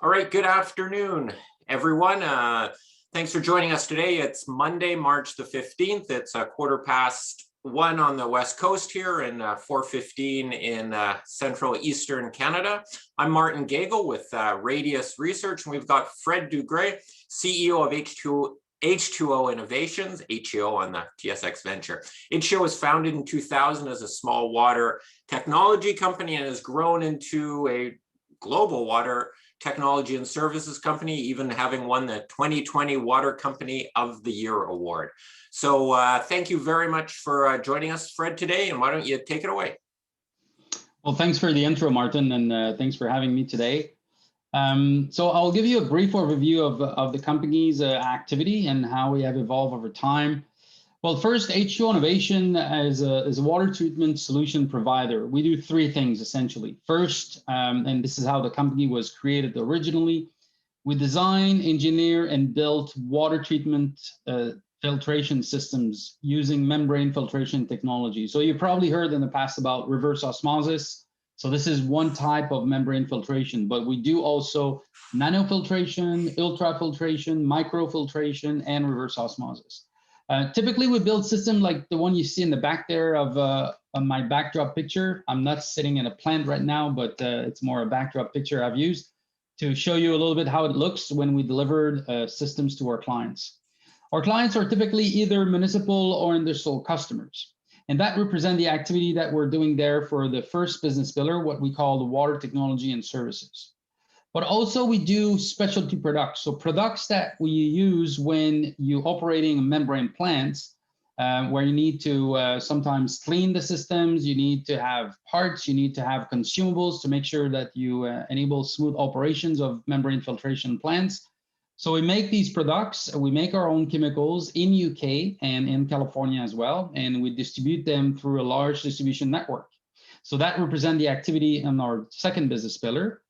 All right, good afternoon, everyone. Thanks for joining us today. It's Monday, March the 15th. It's a 1:15 on the West Coast here and 4:15 in Central Eastern Canada. I'm Martin Gagel with Radius Research, and we've got Fred Dugré, CEO of H2O Innovations, HEO on the TSX Venture. HEO was founded in 2000 as a small water technology company and has grown into a global water technology and services company, even having won the 2020 Water Company of the Year award. So thank you very much for joining us, Fred, today, and why don't you take it away? Well, thanks for the intro, Martin, and thanks for having me today. So I'll give you a brief overview of the company's activity and how we have evolved over time. Well, first, HEO Innovation is a water treatment solution provider. We do three things, essentially. First, and this is how the company was created originally, we design, engineer, and build water treatment filtration systems using membrane filtration technology. So you probably heard in the past about reverse osmosis. So this is one type of membrane filtration, but we do also nanofiltration, ultrafiltration, microfiltration, and reverse osmosis. Typically, we build systems like the one you see in the back there of my backdrop picture. I'm not sitting in a plant right now, but it's more a backdrop picture I've used to show you a little bit how it looks when we delivered systems to our clients. Our clients are typically either municipal or industrial customers. And that represents the activity that we're doing there for the first business pillar, what we call the water technology and services. But also we do specialty products. So products that we use when you're operating membrane plants, where you need to sometimes clean the systems, you need to have parts, you need to have consumables to make sure that you enable smooth operations of membrane filtration plants. So we make these products, we make our own chemicals in UK and in California as well, and we distribute them through a large distribution network. So that represents the activity in our second business pillar.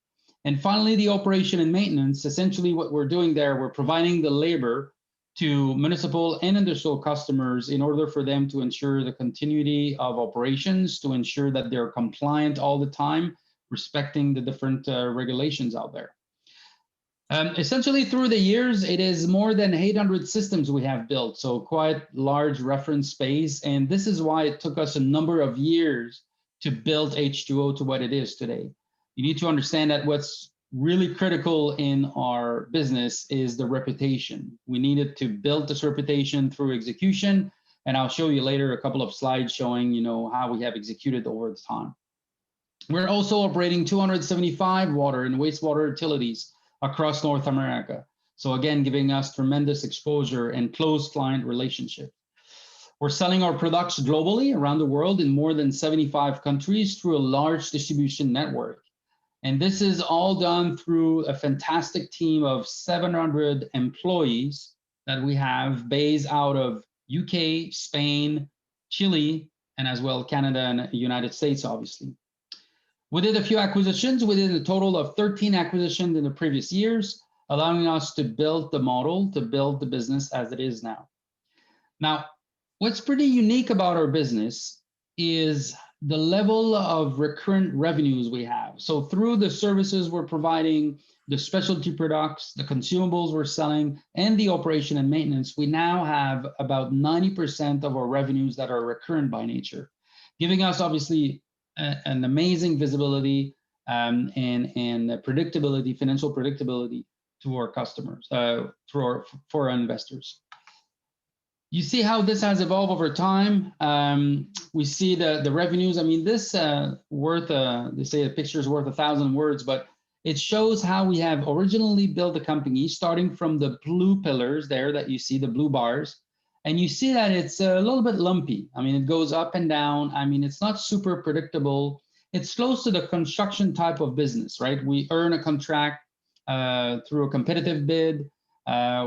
And finally, the operation and maintenance. Essentially what we're doing there, we're providing the labor to municipal and industrial customers in order for them to ensure the continuity of operations, to ensure that they're compliant all the time, respecting the different regulations out there. Essentially through the years, it is more than 800 systems we have built, so quite large reference space. And this is why it took us a number of years to build H2O to what it is today. You need to understand that what's really critical in our business is the reputation. We needed to build this reputation through execution, and I'll show you later a couple of slides showing, how we have executed over the time. We're also operating 275 water and wastewater utilities across North America. So again, giving us tremendous exposure and close client relationship. We're selling our products globally around the world in more than 75 countries through a large distribution network. And this is all done through a fantastic team of 700 employees that we have based out of UK, Spain, Chile, and as well Canada and the United States, obviously. We did a few acquisitions. We did a total of 13 acquisitions in the previous years, allowing us to build the model, to build the business as it is now. Now, what's pretty unique about our business is the level of recurrent revenues we have. So through the services we're providing, the specialty products, the consumables we're selling, and the operation and maintenance, we now have about 90% of our revenues that are recurrent by nature, giving us obviously an amazing visibility and predictability, financial predictability to our customers, for our investors. You see how this has evolved over time. We see the revenues. I mean, this they say a picture is worth 1,000 words, but it shows how we have originally built the company, starting from the blue pillars there that you see, the blue bars. And you see that it's a little bit lumpy. I mean, it goes up and down. I mean, it's not super predictable. It's close to the construction type of business, right? We earn a contract through a competitive bid.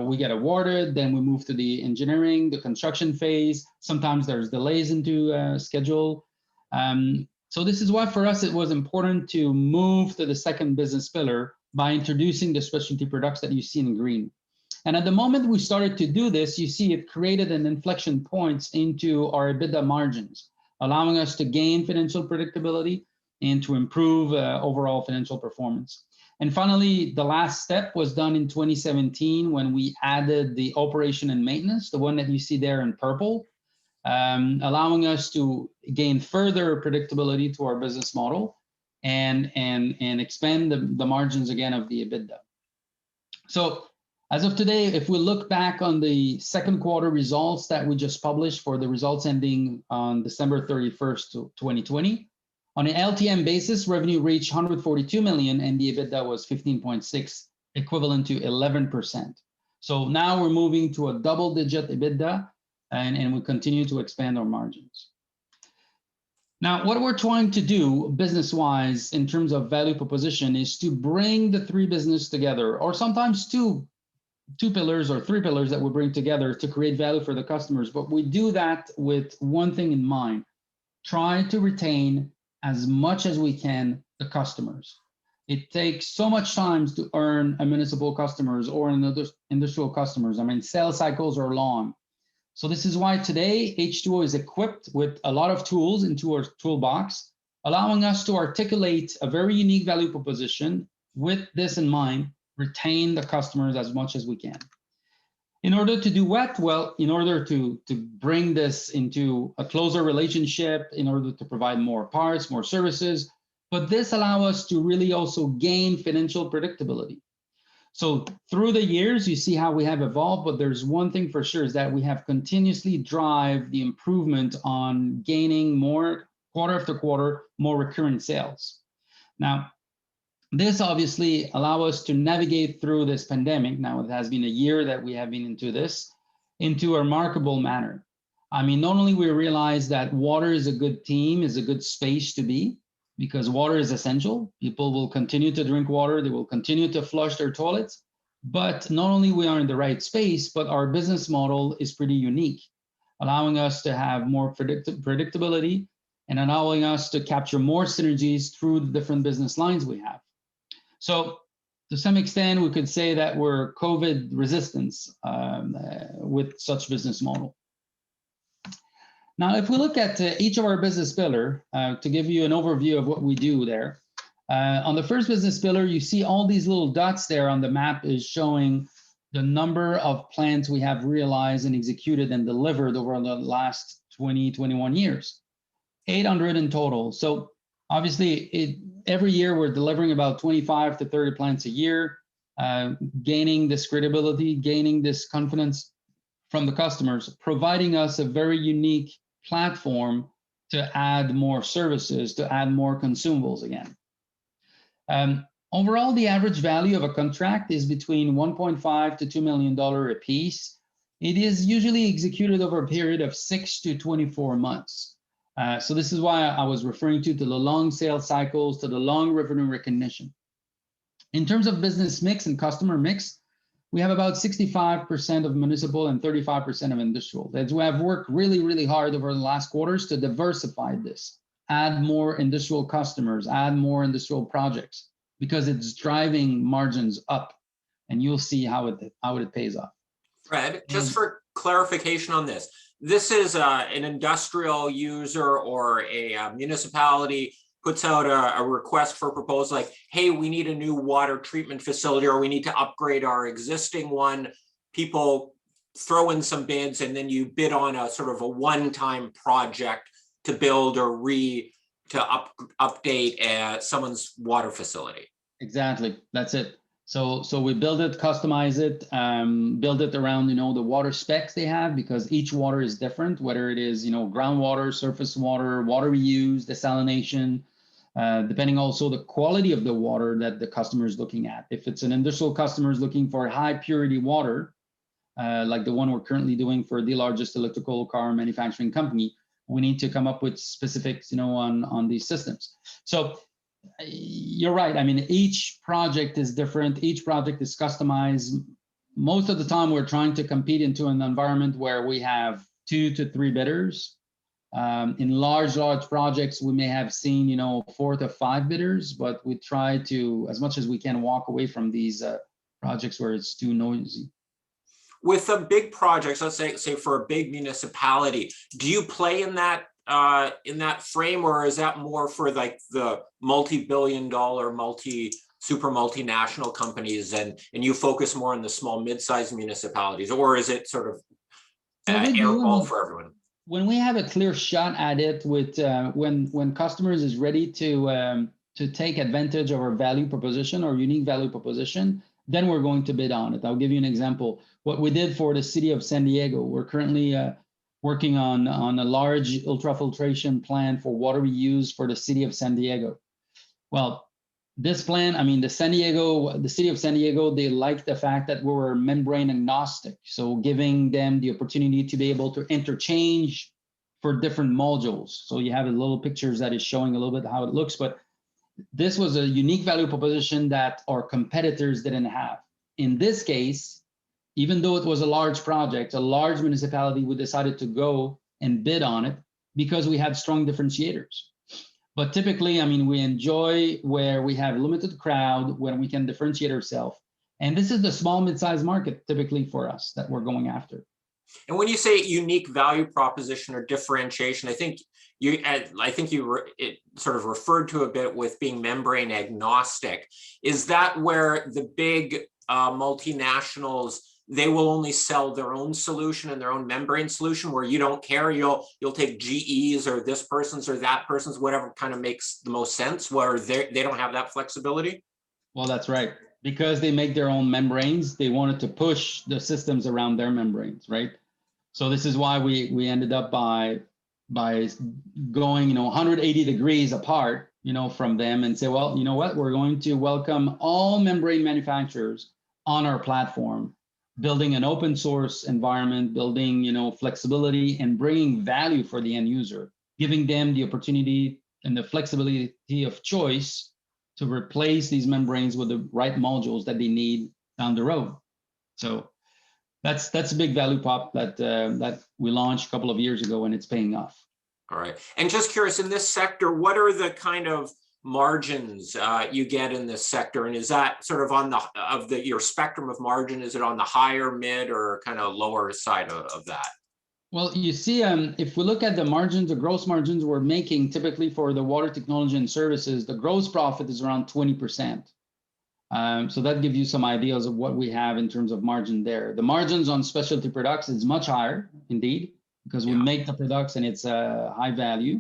We get awarded, then we move to the engineering, the construction phase. Sometimes there's delays into schedule. So this is why for us, it was important to move to the second business pillar by introducing the specialty products that you see in green. And at the moment we started to do this, you see it created an inflection point into our EBITDA margins, allowing us to gain financial predictability and to improve overall financial performance. And finally, the last step was done in 2017 when we added the operation and maintenance, the one that you see there in purple, allowing us to gain further predictability to our business model and expand the margins again of the EBITDA. So as of today, if we look back on the second quarter results that we just published for the results ending on December 31st, 2020, on an LTM basis, revenue reached 142 million and the EBITDA was 15.6, equivalent to 11%. So now we're moving to a double-digit EBITDA and we continue to expand our margins. Now, what we're trying to do business-wise in terms of value proposition is to bring the three businesses together, or sometimes two pillars or three pillars that we bring together to create value for the customers. But we do that with one thing in mind: try to retain as much as we can the customers. It takes so much time to earn a municipal customers or another industrial customers. I mean, sales cycles are long. So this is why today H2O is equipped with a lot of tools into our toolbox, allowing us to articulate a very unique value proposition with this in mind: retain the customers as much as we can. In order to do what? Well, in order to bring this into a closer relationship, in order to provide more parts, more services, but this allows us to really also gain financial predictability. So through the years, you see how we have evolved, but there's one thing for sure, is that we have continuously drive the improvement on gaining more quarter after quarter, more recurrent sales. Now, this obviously allows us to navigate through this pandemic. Now it has been a year that we have been into this, into a remarkable manner. I mean, not only we realize that water is a good team, is a good space to be, because water is essential. People will continue to drink water, they will continue to flush their toilets. But not only we are in the right space, but our business model is pretty unique, allowing us to have more predictability and allowing us to capture more synergies through the different business lines we have. So to some extent, we could say that we're COVID resistance with such business model. Now, if we look at each of our business pillar, to give you an overview of what we do there, on the first business pillar, you see all these little dots there on the map is showing the number of plans we have realized and executed and delivered over the last 21 years, 800 in total. So obviously, every year we're delivering about 25 to 30 plants a year, gaining this credibility, gaining this confidence from the customers, providing us a very unique platform to add more services, to add more consumables again. Overall, the average value of a contract is between $1.5 to $2 million a piece. It is usually executed over a period of 6 to 24 months. So this is why I was referring to the long sales cycles, to the long revenue recognition. In terms of business mix and customer mix, we have about 65% of municipal and 35% of industrial. That's we have worked really, really hard over the last quarters to diversify this, add more industrial customers, add more industrial projects, because it's driving margins up, and you'll see how it pays off. Fred, just for clarification on this, this is an industrial user or a municipality puts out a request for proposal like, hey, we need a new water treatment facility, or we need to upgrade our existing one. People throw in some bids, and then you bid on a sort of a one-time project to build or update someone's water facility. Exactly, that's it. So we build it, customize it, build it around, the water specs they have, because each water is different, whether it is, groundwater, surface water, water reuse, desalination, depending also the quality of the water that the customer is looking at. If it's an industrial customer is looking for high purity water, like the one we're currently doing for the largest electrical car manufacturing company, we need to come up with specifics, on these systems. So you're right. I mean, each project is different. Each project is customized. Most of the time, we're trying to compete into an environment where we have 2 to 3 bidders. In large projects, we may have seen, 4 to 5 bidders, but we try to, as much as we can, walk away from these projects where it's too noisy. With the big projects, let's say for a big municipality, do you play in that frame, or is that more for like the multi-billion-dollar, super multinational companies, and you focus more on the small, mid-sized municipalities, or is it sort of all for everyone? When we have a clear shot at it, with when customers is ready to take advantage of our value proposition or unique value proposition, then we're going to bid on it. I'll give you an example. What we did for the city of San Diego, we're currently working on a large ultrafiltration plant for water reuse for the city of San Diego. Well, this plan, I mean, the city of San Diego, they like the fact that we were membrane agnostic. So giving them the opportunity to be able to interchange for different modules. So you have a little pictures that is showing a little bit how it looks, but this was a unique value proposition that our competitors didn't have. In this case, even though it was a large project, a large municipality, we decided to go and bid on it because we had strong differentiators. But typically, I mean, we enjoy where we have limited crowd, when we can differentiate ourselves. And this is the small, mid-sized market typically for us that we're going after. And when you say unique value proposition or differentiation, I think you sort of referred to a bit with being membrane agnostic. Is that where the big multinationals, they will only sell their own solution and their own membrane solution, where you don't care, you'll take GE's or this person's or that person's, whatever kind of makes the most sense, where they don't have that flexibility? Well, that's right. Because they make their own membranes, they wanted to push the systems around their membranes, right? So this is why we ended up by going 180 degrees apart from them, and say, well, you know what, we're going to welcome all membrane manufacturers on our platform, building an open source environment, building flexibility, and bringing value for the end user, giving them the opportunity and the flexibility of choice to replace these membranes with the right modules that they need down the road. So that's a big value prop that we launched a couple of years ago, and it's paying off. All right. And just curious, in this sector, what are the kind of margins you get in this sector? And is that sort of on your spectrum of margin? Is it on the higher, mid, or kind of lower side of that? Well, you see, if we look at the margins, the gross margins we're making typically for the water technology and services, the gross profit is around 20%. So that gives you some ideas of what we have in terms of margin there. The margins on specialty products is much higher, indeed, because we make the products and it's high value,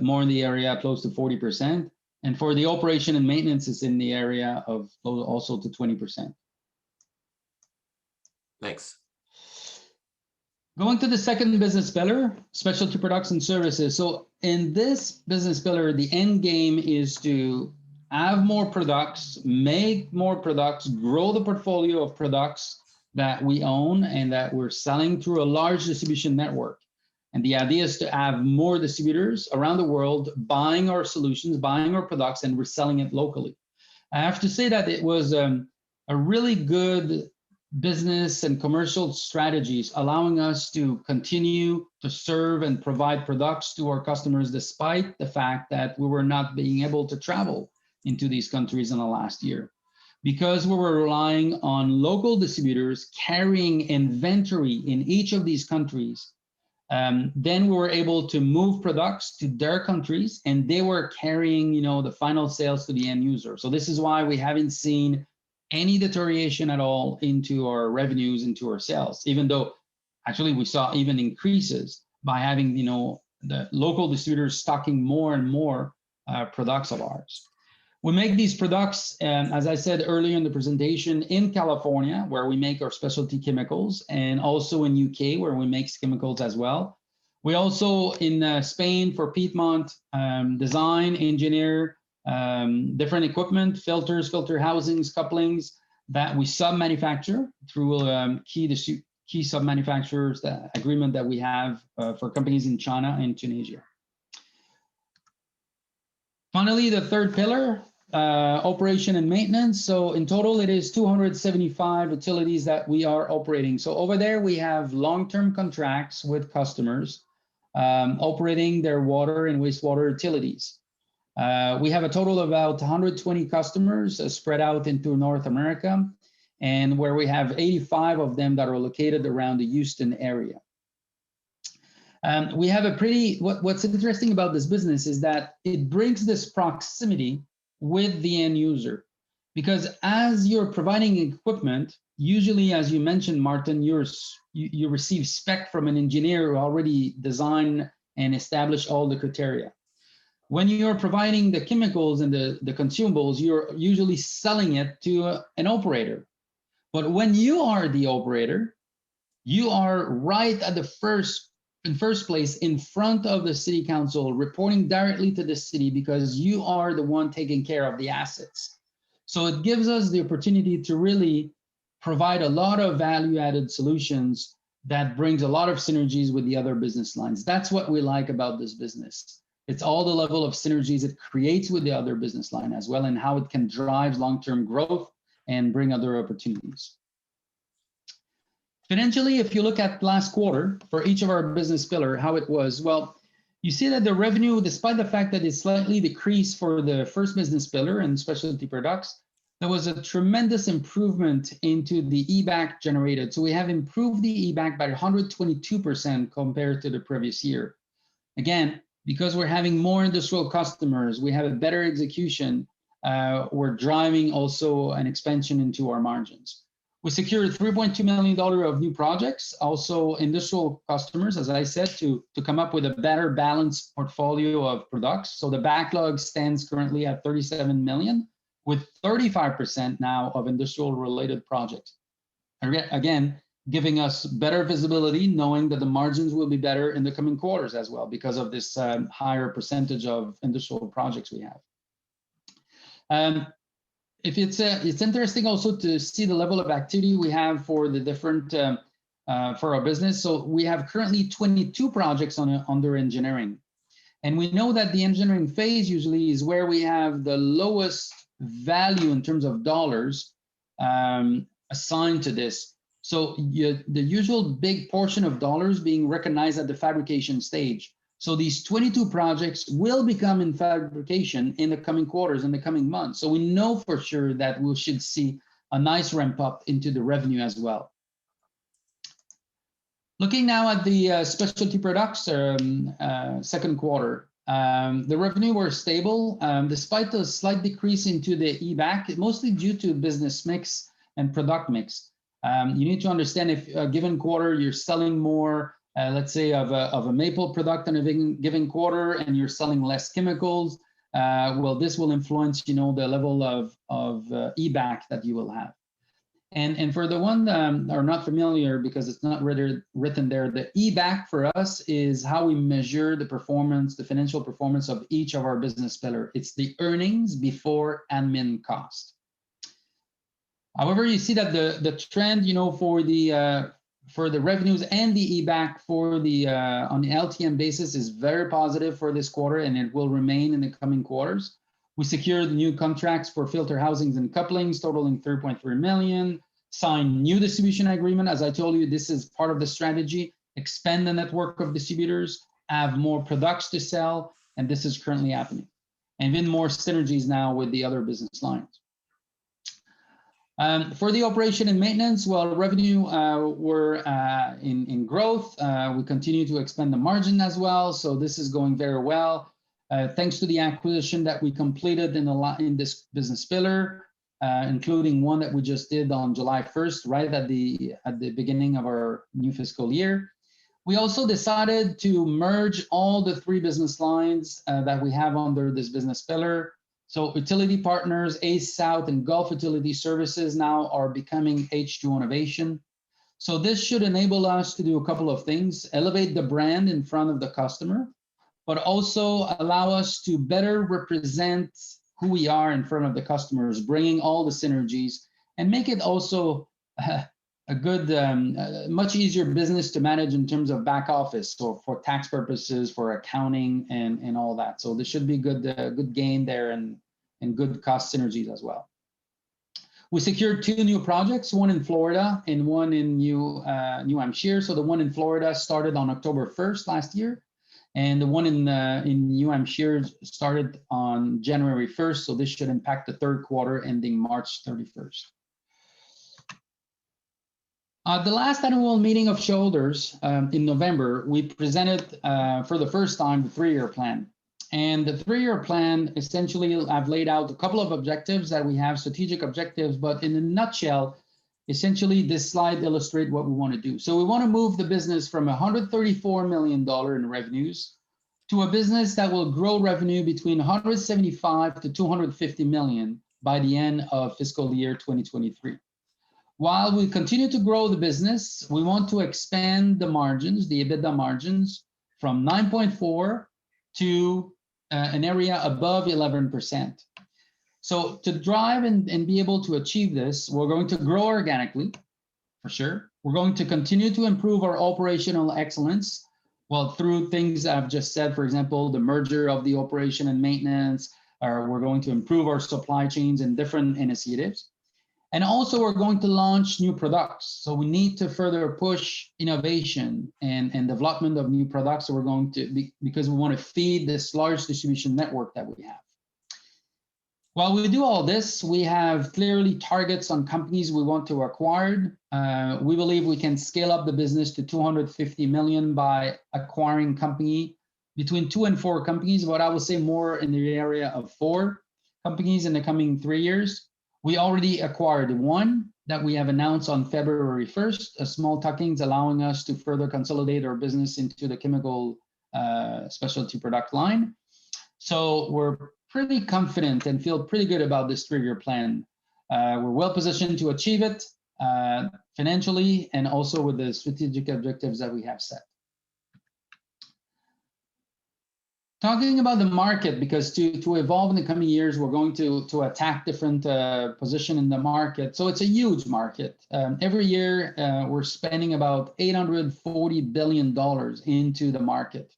more in the area close to 40%. And for the operation and maintenance, it's in the area of also to 20%. Thanks. Going to the second business pillar, specialty products and services. So in this business pillar, the end game is to have more products, make more products, grow the portfolio of products that we own and that we're selling through a large distribution network. And the idea is to have more distributors around the world buying our solutions, buying our products, and reselling it locally. I have to say that it was a really good business and commercial strategies, allowing us to continue to serve and provide products to our customers, despite the fact that we were not being able to travel into these countries in the last year, because we were relying on local distributors carrying inventory in each of these countries. Then we were able to move products to their countries, and they were carrying, the final sales to the end user. So this is why we haven't seen any deterioration at all into our revenues, into our sales, even though actually we saw even increases by having, the local distributors stocking more and more products of ours. We make these products, as I said earlier in the presentation, in California, where we make our specialty chemicals, and also in UK, where we make chemicals as well. We also in Spain for Piedmont, design, engineer, different equipment, filters, filter housings, couplings that we sub-manufacture through key sub-manufacturers, the agreement that we have for companies in China and Tunisia. Finally, the third pillar, operation and maintenance. So in total, it is 275 utilities that we are operating. So over there, we have long-term contracts with customers operating their water and wastewater utilities. We have a total of about 120 customers spread out into North America, and where we have 85 of them that are located around the Houston area. We have a what's interesting about this business is that it brings this proximity with the end user. Because as you're providing equipment, usually, as you mentioned, Martin, you receive spec from an engineer who already designed and established all the criteria. When you're providing the chemicals and the consumables, you're usually selling it to an operator. But when you are the operator, you are right at the first place in front of the city council, reporting directly to the city because you are the one taking care of the assets. So it gives us the opportunity to really provide a lot of value-added solutions that brings a lot of synergies with the other business lines. That's what we like about this business. It's all the level of synergies it creates with the other business line as well, and how it can drive long-term growth and bring other opportunities. Financially, if you look at last quarter for each of our business pillar, how it was, well, you see that the revenue, despite the fact that it slightly decreased for the first business pillar and specialty products, there was a tremendous improvement into the EBAC generated. So we have improved the EBAC by 122% compared to the previous year. Again, because we're having more industrial customers, we have a better execution, we're driving also an expansion into our margins. We secured $3.2 million of new projects, also industrial customers, as I said, to come up with a better balanced portfolio of products. So the backlog stands currently at 37 million, with 35% now of industrial related projects. Again, giving us better visibility, knowing that the margins will be better in the coming quarters as well because of this higher percentage of industrial projects we have. It's interesting also to see the level of activity we have for the different for our business. So we have currently 22 projects under engineering, and we know that the engineering phase usually is where we have the lowest value in terms of dollars assigned to this. So the usual big portion of dollars being recognized at the fabrication stage. So these 22 projects will become in fabrication in the coming quarters, in the coming months. So we know for sure that we should see a nice ramp up into the revenue as well. Looking now at the specialty products second quarter, the revenue were stable despite the slight decrease into the EBAC, mostly due to business mix and product mix. You need to understand if a given quarter you're selling more, let's say of a maple product in a given quarter, and you're selling less chemicals, well, this will influence, the level of EBAC that you will have. And for the one that are not familiar, because it's not written there, the EBAC for us is how we measure the performance, the financial performance of each of our business pillar. It's the earnings before admin cost. However, you see that the trend, for the revenues and the EBAC for the on the LTM basis is very positive for this quarter, and it will remain in the coming quarters. We secured new contracts for filter housings and couplings totaling 3.3 million, signed new distribution agreement. As I told you, this is part of the strategy, expand the network of distributors, have more products to sell, and this is currently happening. And then more synergies now with the other business lines. For the operation and maintenance, well, revenue were in growth. We continue to expand the margin as well, so this is going very well. Thanks to the acquisition that we completed in this business pillar, including one that we just did on July 1st, right at the beginning of our new fiscal year. We also decided to merge all the three business lines that we have under this business pillar. So utility partners, ACE South and Gulf Utility Services now are becoming H2O Innovation. So this should enable us to do a couple of things: elevate the brand in front of the customer, but also allow us to better represent who we are in front of the customers, bringing all the synergies, and make it also a good, much easier business to manage in terms of back office, so for tax purposes, for accounting, and all that. So there should be good gain there and good cost synergies as well. We secured 2 new projects, one in Florida and one in New Hampshire. So the one in Florida started on October 1st last year, and the one in New Hampshire started on January 1st. So this should impact the third quarter ending March 31st. The last annual meeting of shareholders in November, we presented for the first time the 3-year plan. And the 3-year plan, essentially, I've laid out a couple of objectives that we have, strategic objectives, but in a nutshell, essentially, this slide illustrates what we want to do. So we want to move the business from $134 million in revenues to a business that will grow revenue between 175 to 250 million by the end of fiscal year 2023. While we continue to grow the business, we want to expand the margins, the EBITDA margins, from 9.4 to an area above 11%. So to drive and be able to achieve this, we're going to grow organically, for sure. We're going to continue to improve our operational excellence, well, through things I've just said, for example, the merger of the operation and maintenance, or we're going to improve our supply chains and different initiatives. And also we're going to launch new products. So we need to further push innovation and development of new products. So we're going to, because we want to feed this large distribution network that we have. While we do all this, we have clearly targets on companies we want to acquire. We believe we can scale up the business to 250 million by acquiring company between 2 and 4 companies, but I will say more in the area of 4 companies in the coming 3 years. We already acquired one that we have announced on February 1st, a small tuck-ins allowing us to further consolidate our business into the chemical specialty product line. So we're pretty confident and feel pretty good about this 3-year plan. We're well positioned to achieve it financially and also with the strategic objectives that we have set. Talking about the market, because to evolve in the coming years, we're going to attack different position in the market. So it's a huge market. Every year, we're spending about $840 billion into the market,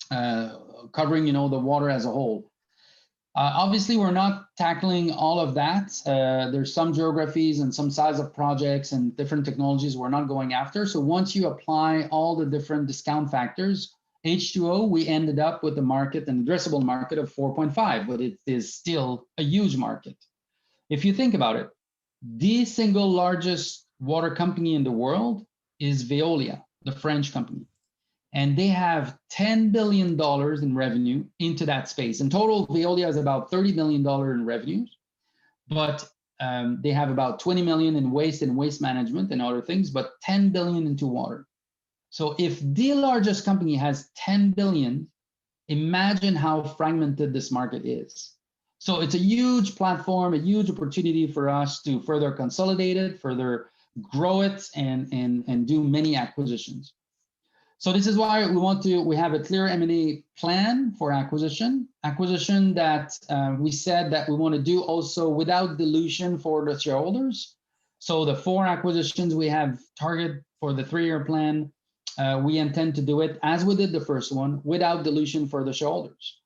covering, the water as a whole. Obviously, we're not tackling all of that. There's some geographies and some size of projects and different technologies we're not going after. So once you apply all the different discount factors, H2O, we ended up with a market, an addressable market of 4.5, but it is still a huge market. If you think about it, the single largest water company in the world is Veolia, the French company. And they have $10 billion in revenue into that space. In total, Veolia is about $30 million in revenues, but they have about 20 million in waste and waste management and other things, but 10 billion into water. So if the largest company has 10 billion, imagine how fragmented this market is. So it's a huge platform, a huge opportunity for us to further consolidate it, further grow it, and do many acquisitions. So this is why we have a clear M&A plan for acquisition that we said that we want to do also without dilution for the shareholders. So the 4 acquisitions we have target for the 3-year plan, we intend to do it as we did the first one, without dilution for the shareholders.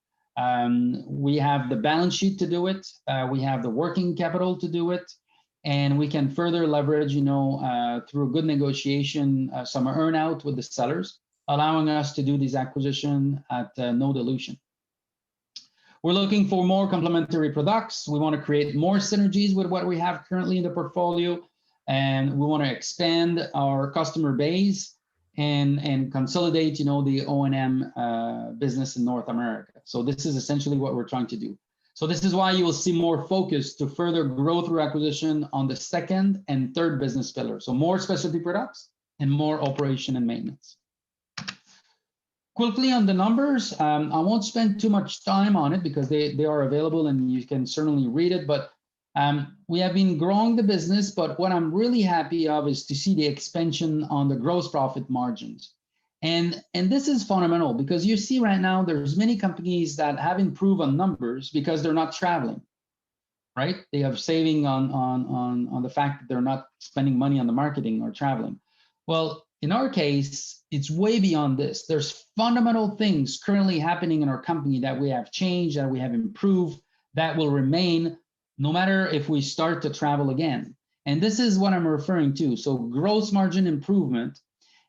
We have the balance sheet to do it. We have the working capital to do it. And we can further leverage, through good negotiation, some earn-out with the sellers, allowing us to do these acquisitions at no dilution. We're looking for more complementary products. We want to create more synergies with what we have currently in the portfolio. And we want to expand our customer base and consolidate, the O&M business in North America. So this is essentially what we're trying to do. So this is why you will see more focus to further grow through acquisition on the 2nd and 3rd business pillar. So more specialty products and more operation and maintenance. Quickly on the numbers, I won't spend too much time on it because they are available and you can certainly read it, but we have been growing the business, but what I'm really happy of is to see the expansion on the gross profit margins. And this is fundamental because you see right now, there's many companies that have improved on numbers because they're not traveling, right? They have saving on the fact that they're not spending money on the marketing or traveling. Well, in our case, it's way beyond this. There's fundamental things currently happening in our company that we have changed, that we have improved, that will remain no matter if we start to travel again. And this is what I'm referring to. So gross margin improvement.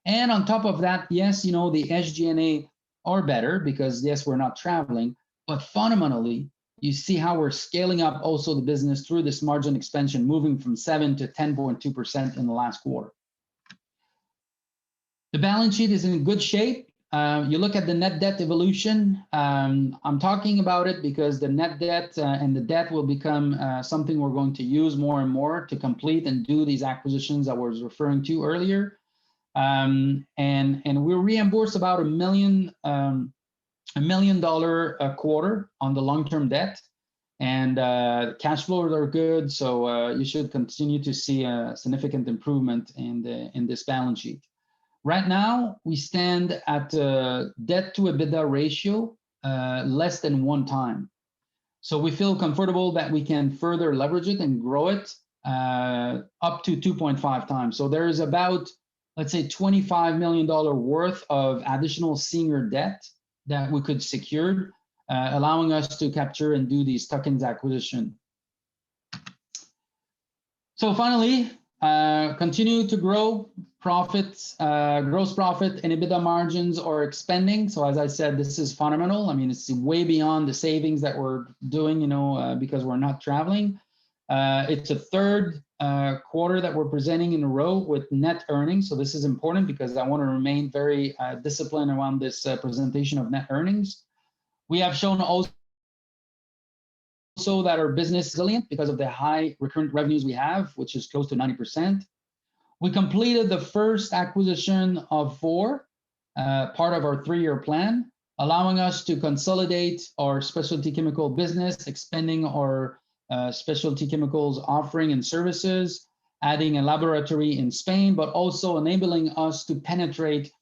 And on top of that, yes, the SG&A are better because yes, we're not traveling, but fundamentally, you see how we're scaling up also the business through this margin expansion, moving from 7 to 10.2% in the last quarter. The balance sheet is in good shape. you look at the net debt evolution. I'm talking about it because the net debt and the debt will become something we're going to use more and more to complete and do these acquisitions that I was referring to earlier. And we reimburse about $1 million a quarter on the long-term debt, and cash flows are good. So you should continue to see a significant improvement in this balance sheet. Right now, we stand at a debt to EBITDA ratio less than 1 time. So we feel comfortable that we can further leverage it and grow it up to 2.5 times. So there is about, let's say, $25 million worth of additional senior debt that we could secure, allowing us to capture and do these tuck-ins acquisition. So finally, continue to grow profits, gross profit and EBITDA margins are expanding. So as I said, this is fundamental. I mean, it's way beyond the savings that we're doing, because we're not traveling. It's a third quarter that we're presenting in a row with net earnings. So this is important because I want to remain very disciplined around this presentation of net earnings. We have shown also that our business is resilient because of the high recurrent revenues we have, which is close to 90%. We completed the first acquisition of 4, part of our 3-year plan, allowing us to consolidate our specialty chemical business, expanding our specialty chemicals offering and services, adding a laboratory in Spain, but also enabling us to penetrate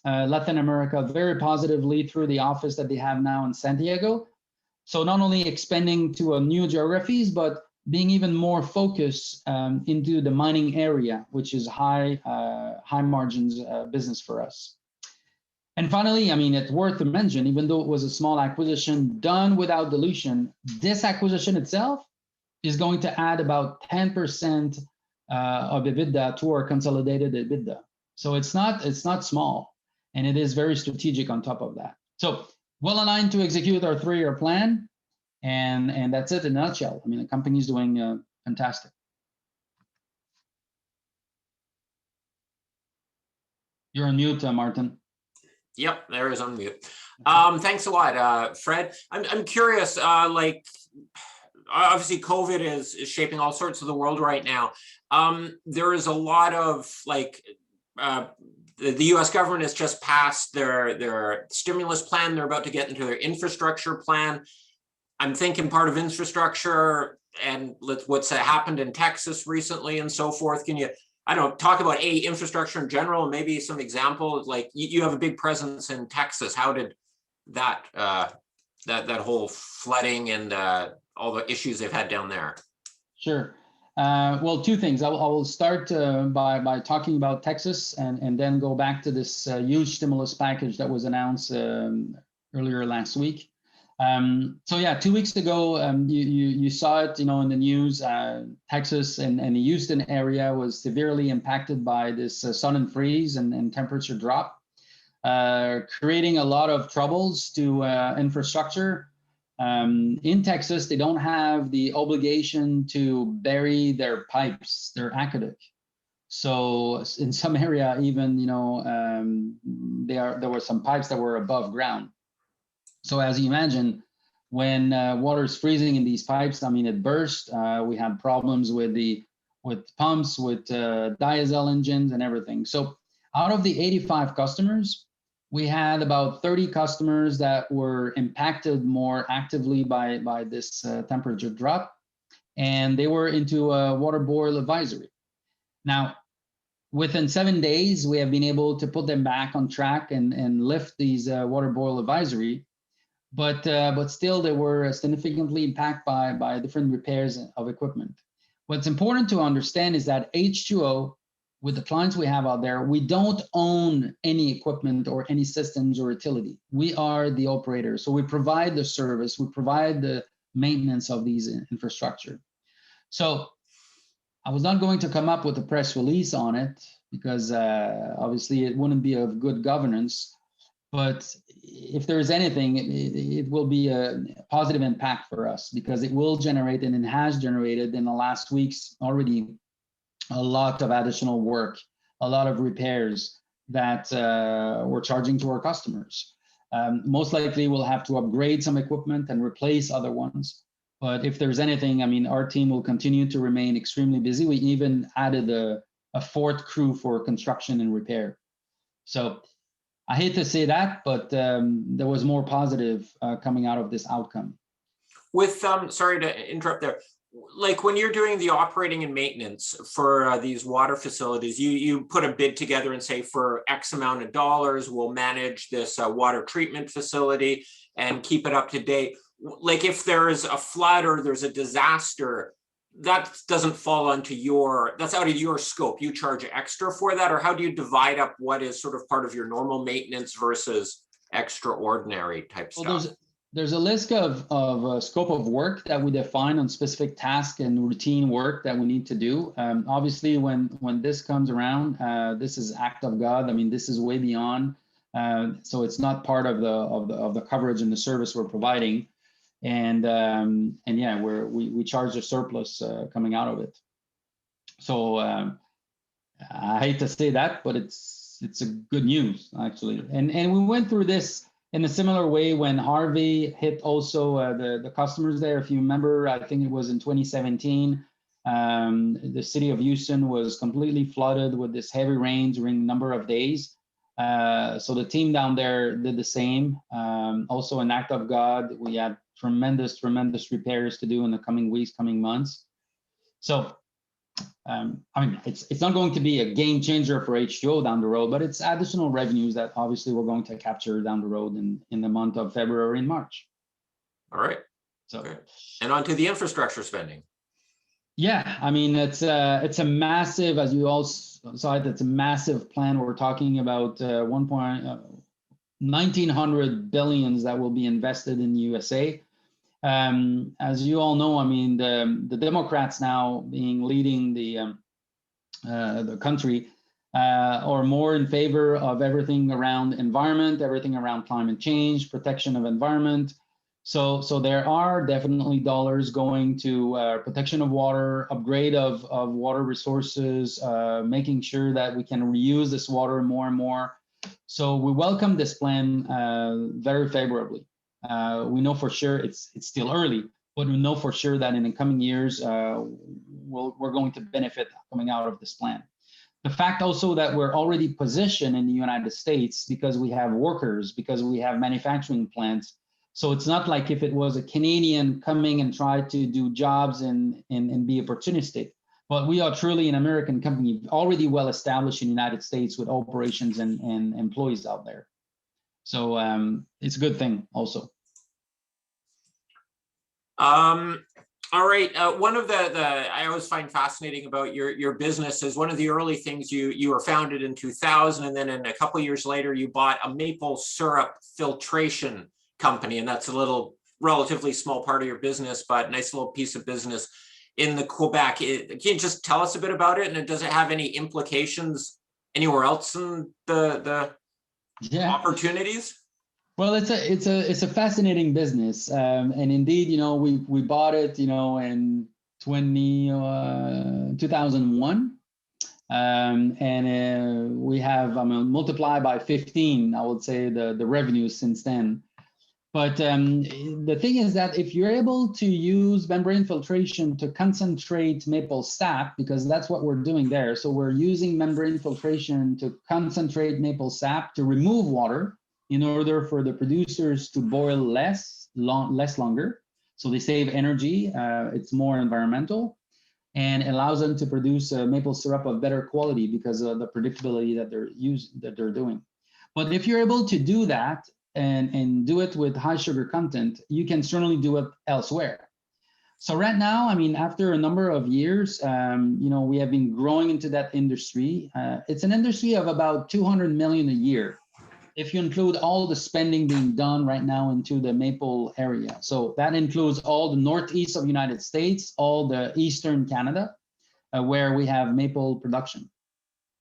Latin America very positively through the office that they have now in Santiago. So not only expanding to new geographies, but being even more focused into the mining area, which is high margins business for us. And finally, I mean, it's worth to mention, even though it was a small acquisition done without dilution, this acquisition itself is going to add about 10% of EBITDA to our consolidated EBITDA. So it's not small, and it is very strategic on top of that. So well aligned to execute our 3-year plan. And that's it in a nutshell. I mean, the company's doing fantastic. You're on mute, Martin. Yep, there is on mute. Thanks a lot, Fred. I'm curious, obviously COVID is shaping all sorts of the world right now. There is a lot of the U.S. government has just passed their stimulus plan. They're about to get into their infrastructure plan. I'm thinking part of infrastructure and what's happened in Texas recently and so forth. Can you, I don't know, talk about infrastructure in general, and maybe some examples? Like you have a big presence in Texas. How did that that whole flooding and all the issues they've had down there? Sure. Well, 2 things. I will start by talking about Texas and then go back to this huge stimulus package that was announced earlier last week. So yeah, 2 weeks ago, you saw it, in the news. Texas and the Houston area was severely impacted by this sudden freeze and temperature drop, creating a lot of troubles to infrastructure. In Texas, they don't have the obligation to bury their pipes, their aqueduct. So in some area, even there were some pipes that were above ground. So as you imagine, when water is freezing in these pipes, I mean, it burst. We had problems with pumps, with diesel engines and everything. So out of the 85 customers, we had about 30 customers that were impacted more actively by this temperature drop, and they were into a water boil advisory. Now, within 7 days, we have been able to put them back on track and lift these water boil advisory. But still, they were significantly impacted by different repairs of equipment. What's important to understand is that H2O, with the clients we have out there, we don't own any equipment or any systems or utility. We are the operator. So we provide the service, we provide the maintenance of these infrastructure. So I was not going to come up with a press release on it because obviously it wouldn't be of good governance. But if there is anything, it will be a positive impact for us because it will generate, and it has generated in the last weeks already, a lot of additional work, a lot of repairs, that we're charging to our customers. Most likely we'll have to upgrade some equipment and replace other ones. But if there's anything, I mean, our team will continue to remain extremely busy. We even added a fourth crew for construction and repair. So I hate to say that, but there was more positive coming out of this outcome. With, sorry to interrupt there, like when you're doing the operating and maintenance for these water facilities, you put a bid together and say for X amount of dollars, we'll manage this water treatment facility and keep it up to date. Like if there is a flood or there's a disaster, that doesn't fall onto that's out of your scope. You charge extra for that, or how do you divide up what is sort of part of your normal maintenance versus extraordinary type stuff? There's a list of scope of work that we define on specific tasks and routine work that we need to do. Obviously, when this comes around, this is act of God. I mean, this is way beyond. So it's not part of the coverage and the service we're providing. And yeah, we charge a surplus coming out of it. So I hate to say that, but it's a good news actually. And we went through this in a similar way when Harvey hit also the customers there. If you remember, I think it was in 2017, the city of Houston was completely flooded with this heavy rain during a number of days. So the team down there did the same. Also an act of God. We had tremendous repairs to do in the coming weeks, coming months. So I mean, it's not going to be a game changer for H2O down the road, but it's additional revenues that obviously we're going to capture down the road in the month of February and March. All right. So, okay. And on to the infrastructure spending. Yeah, I mean, it's a massive, as you all saw it, it's a massive plan. We're talking about 1,900 billions that will be invested in USA. As you all know, I mean, the Democrats now leading the country are more in favor of everything around environment, everything around climate change, protection of environment. So there are definitely dollars going to protection of water, upgrade of water resources, making sure that we can reuse this water more and more. So we welcome this plan very favorably. We know for sure it's still early, but we know for sure that in the coming years, we're going to benefit coming out of this plan. The fact also that we're already positioned in the United States because we have workers, because we have manufacturing plants. So it's not like if it was a Canadian coming and try to do jobs and be opportunistic, but we are truly an American company already well established in the United States with operations and employees out there. So it's a good thing also. All right. One of the I always find fascinating about your business is one of the early things you were founded in 2000, and then in a couple of years later you bought a maple syrup filtration company, and that's a little relatively small part of your business, but nice little piece of business in the Quebec. Can you just tell us a bit about it, and does it have any implications anywhere else in the opportunities? Well, it's a fascinating business, and indeed, you know, we bought it, you know, in 2001, and we have, I mean, multiplied by 15, I would say, the revenues since then. But the thing is that if you're able to use membrane filtration to concentrate maple sap, because that's what we're doing there. So we're using membrane filtration to concentrate maple sap to remove water in order for the producers to boil less longer. So they save energy, it's more environmental, and allows them to produce maple syrup of better quality because of the predictability that they're doing. But if you're able to do that, and do it with high sugar content, you can certainly do it elsewhere. So right now, I mean, after a number of years, you know, we have been growing into that industry. It's an industry of about 200 million a year, if you include all the spending being done right now into the maple area. So that includes all the northeast of the United States, all the eastern Canada, where we have maple production.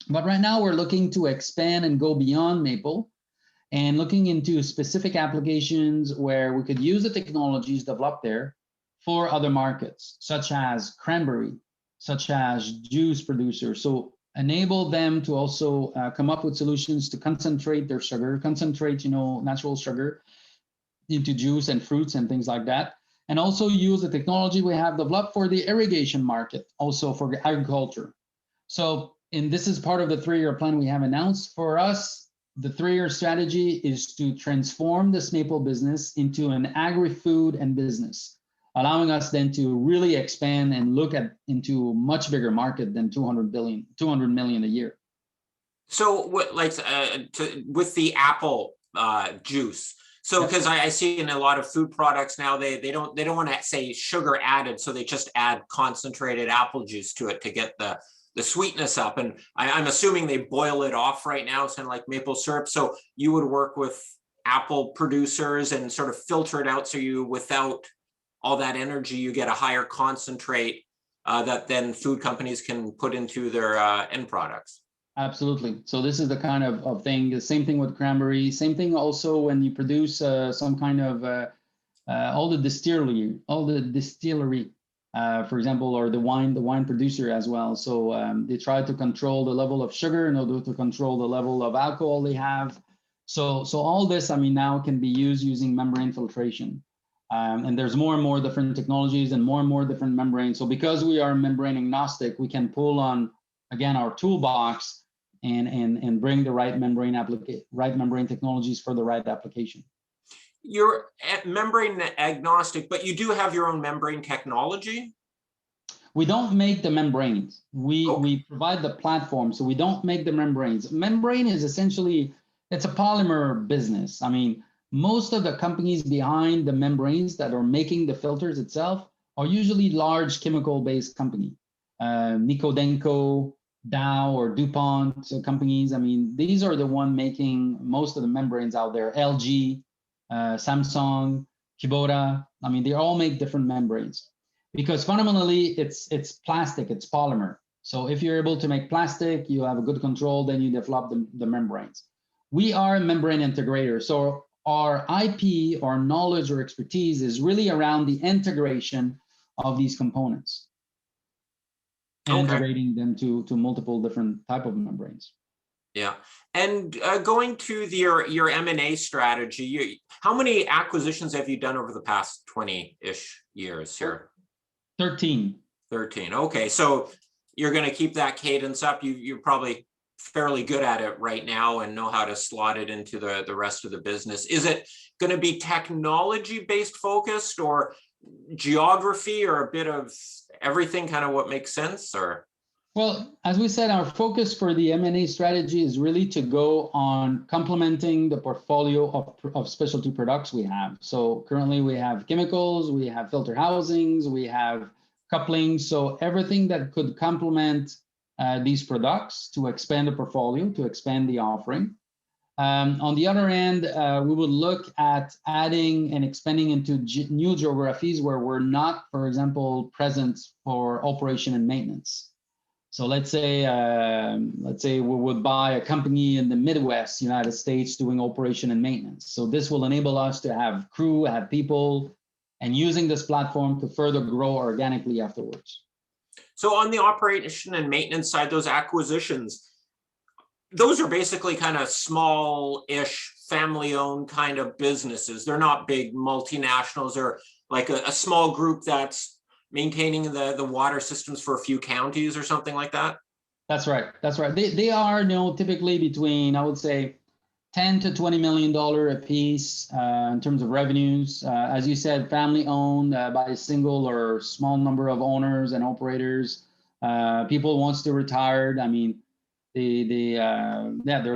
But right now we're looking to expand and go beyond maple, and looking into specific applications where we could use the technologies developed there for other markets, such as cranberry, such as juice producers. So enable them to also come up with solutions to concentrate their sugar, concentrate, natural sugar into juice and fruits and things like that. And also use the technology we have developed for the irrigation market, also for agriculture. So, and this is part of the 3-year plan we have announced. For us, the 3-year strategy is to transform this maple business into an agri-food and business, allowing us then to really expand and look into a much bigger market than 200 million a year. So what, with the apple juice? So because I see in a lot of food products now, they don't want to say sugar added, so they just add concentrated apple juice to it to get the sweetness up. And I'm assuming they boil it off right now, it's kind of like maple syrup. So you would work with apple producers and sort of filter it out, so you, without all that energy, you get a higher concentrate that then food companies can put into their end products. Absolutely. So this is the kind of thing. The same thing with cranberry. Same thing also when you produce some kind of all the distillery, for example, or the wine producer as well. So they try to control the level of sugar in order to control the level of alcohol they have. So all this, now can be used using membrane filtration. And there's more and more different technologies and more different membranes. So because we are membrane agnostic, we can pull on, again, our toolbox and bring the right membrane technologies for the right application. You're membrane agnostic, but you do have your own membrane technology? We don't make the membranes. We provide the platform, so we don't make the membranes. Membrane is essentially, it's a polymer business. Most of the companies behind the membranes that are making the filters itself are usually large chemical-based company. Nikodenko, Dow or DuPont companies. These are the one making most of the membranes out there. LG, Samsung, Kubota. They all make different membranes because fundamentally it's plastic, it's polymer. So if you're able to make plastic, you have a good control, then you develop the membranes. We are a membrane integrator. So our IP, our knowledge or expertise is really around the integration of these components. Integrating them to multiple different type of membranes. Yeah. And going to your M&A strategy, how many acquisitions have you done over the past 20-ish years here? 13. 13. Okay. So you're going to keep that cadence up. You're probably fairly good at it right now and know how to slot it into the rest of the business. Is it going to be technology-based focused or geography or a bit of everything, kind of what makes sense? Or well, as we said, our focus for the M&A strategy is really to go on complementing the portfolio of specialty products we have. So currently we have chemicals, we have filter housings, we have couplings. So everything that could complement these products to expand the portfolio, to expand the offering. On the other hand, we would look at adding and expanding into new geographies where we're not, for example, present for operation and maintenance. So let's say we would buy a company in the Midwest, United States, doing operation and maintenance. So this will enable us to have crew, have people, and using this platform to further grow organically afterwards. So on the operation and maintenance side, those acquisitions, those are basically kind of small-ish, family-owned kind of businesses. They're not big multinationals or like a small group that's maintaining the water systems for a few counties or something like that? That's right. That's right. They are, typically between, I would say, $10 to $20 million a piece in terms of revenues. As you said, family owned by a single or small number of owners and operators. People wants to retire. They're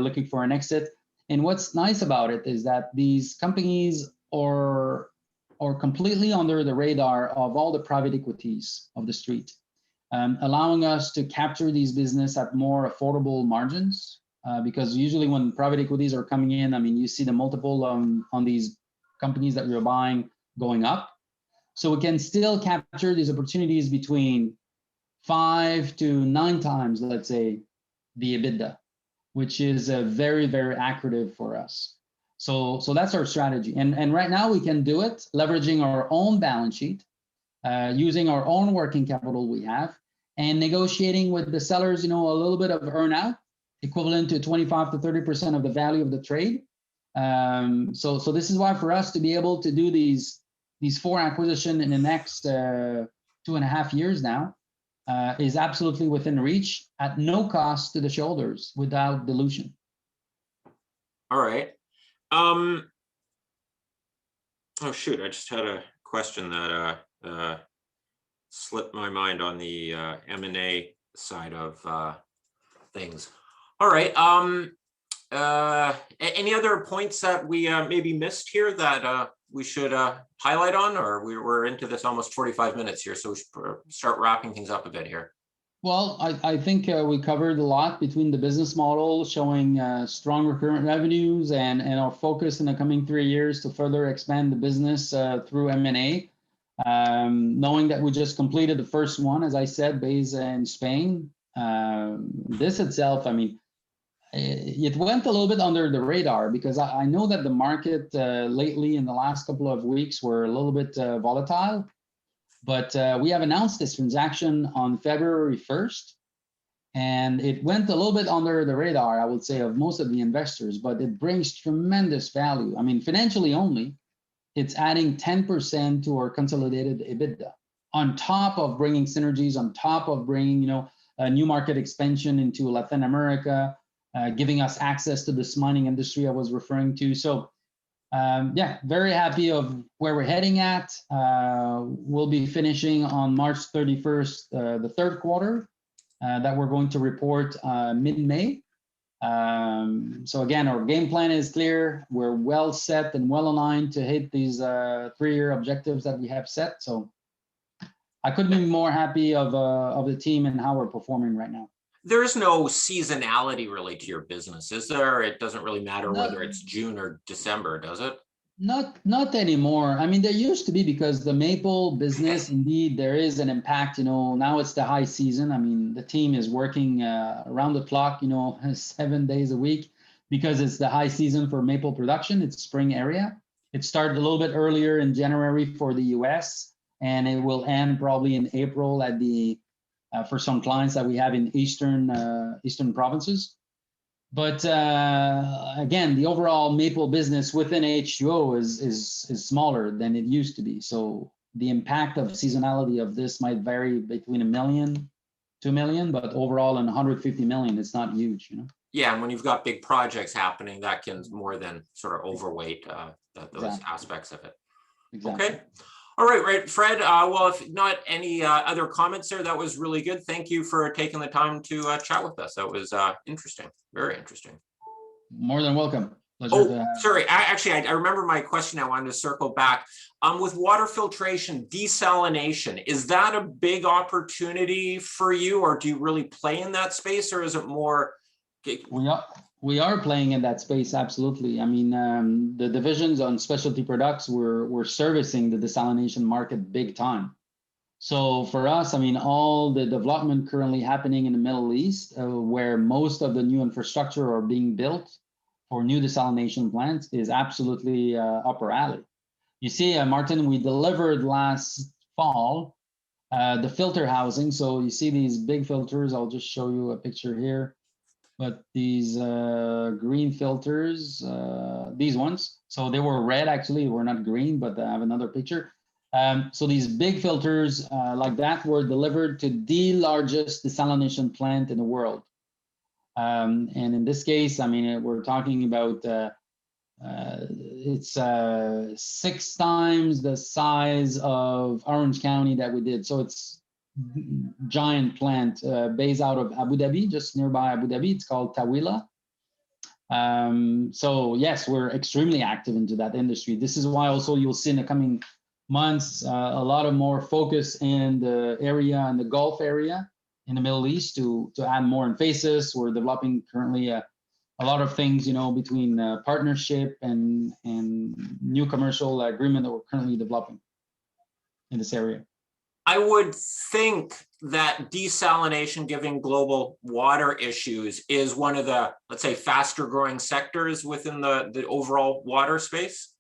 looking for an exit. And what's nice about it is that these companies are completely under the radar of all the private equities of the street, allowing us to capture these business at more affordable margins. Because usually when private equities are coming in, you see the multiple on these companies that we're buying going up. So we can still capture these opportunities between 5 to 9 times, let's say, the EBITDA, which is very, very accretive for us. So that's our strategy. And right now we can do it leveraging our own balance sheet, using our own working capital we have, and negotiating with the sellers, a little bit of earnout equivalent to 25 to 30% of the value of the trade. So this is why for us to be able to do these 4 acquisitions in the next 2.5 years now is absolutely within reach at no cost to the shareholders without dilution. All right. Oh shoot! I just had a question that slipped my mind on the M&A side of things. All right. Any other points that we maybe missed here that we should highlight on, or we're into this almost 45 minutes here, so we should start wrapping things up a bit here. Well, I think we covered a lot between the business model showing strong recurrent revenues and our focus in the coming 3 years to further expand the business through M&A. Knowing that we just completed the first one, as I said, based in Spain. This itself, I mean, it went a little bit under the radar because I know that the market lately in the last couple of weeks were a little bit volatile. But we have announced this transaction on February 1st, and it went a little bit under the radar, I would say, of most of the investors, but it brings tremendous value. I mean, financially only, it's adding 10% to our consolidated EBITDA, on top of bringing synergies, on top of bringing, a new market expansion into Latin America, giving us access to this mining industry I was referring to. So yeah, very happy of where we're heading at. We'll be finishing on March 31st, the 3rd quarter that we're going to report mid-May. So again, our game plan is clear. We're well set and well aligned to hit these 3-year objectives that we have set. So I couldn't be more happy of the team and how we're performing right now. There's no seasonality really to your business, is there? It doesn't really matter whether it's June or December, does it? Not anymore. I mean, there used to be, because the maple business, indeed, there is an impact. Now it's the high season. I mean, the team is working around the clock, 7 days a week, because it's the high season for maple production. It's spring area. It started a little bit earlier in January for the US, and it will end probably in April at the for some clients that we have in eastern provinces. But again, the overall maple business within H2O is smaller than it used to be. So the impact of seasonality of this might vary between $1 million, $2 million, but overall in 150 million, it's not huge, Yeah, and when you've got big projects happening, that can more than sort of overweight those Exactly. aspects of it. Exactly. Okay. All right, Fred. Well, if not any other comments there, that was really good. Thank you for taking the time to chat with us. That was interesting, very interesting. More than welcome. Pleasure sorry. I remember my question. I wanted to circle back. With water filtration, desalination, is that a big opportunity for you, or do you really play in that space, or is it more? We are playing in that space, absolutely. I mean, the divisions on specialty products were servicing the desalination market big time. So for us, I mean, all the development currently happening in the Middle East, where most of the new infrastructure are being built for new desalination plants, is absolutely up our alley. You see, Martin, we delivered last fall the filter housing. So you see these big filters. I'll just show you a picture here. But these green filters, these ones, so they were red, actually, were not green, but I have another picture. So these big filters like that were delivered to the largest desalination plant in the world. And in this case, I mean, we're talking about, it's 6 times the size of Orange County that we did. So it's giant plant based out of Abu Dhabi, just nearby Abu Dhabi. It's called Tawila. So yes, we're extremely active into that industry. This is why also you'll see in the coming months a lot of more focus in the area, in the Gulf area, in the Middle East, to add more emphasis. We're developing currently a lot of things, between partnership and new commercial agreement that we're currently developing in this area. I would think that desalination, given global water issues, is one of the, let's say, faster growing sectors within the overall water space.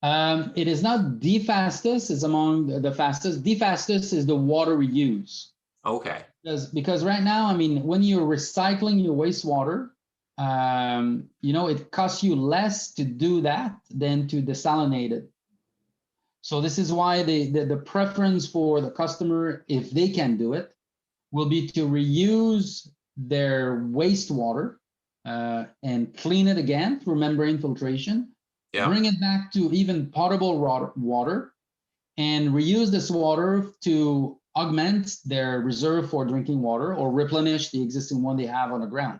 It is not the fastest, it's among the fastest. The fastest is the water reuse. Okay. Because right now, I mean, when you're recycling your wastewater, it costs you less to do that than to desalinate it. So this is why the preference for the customer, if they can do it, will be to reuse their wastewater and clean it again through membrane filtration, bring it back to even potable water, and reuse this water to augment their reserve for drinking water or replenish the existing one they have on the ground.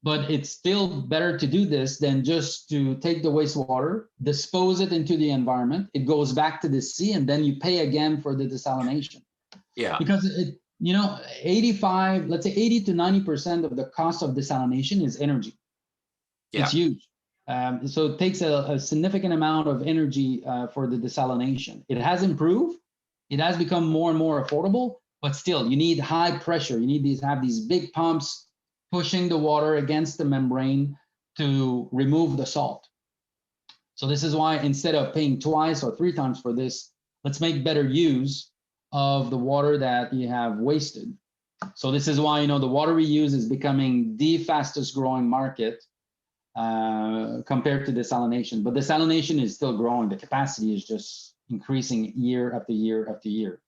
But it's still better to do this than just to take the wastewater, dispose it into the environment. It goes back to the sea, and then you pay again for the desalination. Yeah. Because 85, let's say 80 to 90% of the cost of desalination is energy. Yeah. It's huge. So it takes a significant amount of energy for the desalination. It has improved. It has become more and more affordable, but still you need high pressure. You need have these big pumps pushing the water against the membrane to remove the salt. So this is why instead of paying twice or three times for this, let's make better use of the water that you have wasted. So this is why, the water reuse is becoming the fastest growing market compared to desalination. But desalination is still growing. The capacity is just increasing year after year after year.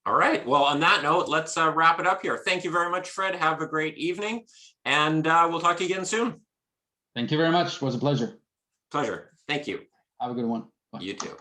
All right. Well, on that note, let's wrap it up here. Thank you very much, Fred. Have a great evening, and we'll talk to you again soon. Thank you very much. It was a pleasure. Pleasure. Thank you. Have a good one. Bye. You too.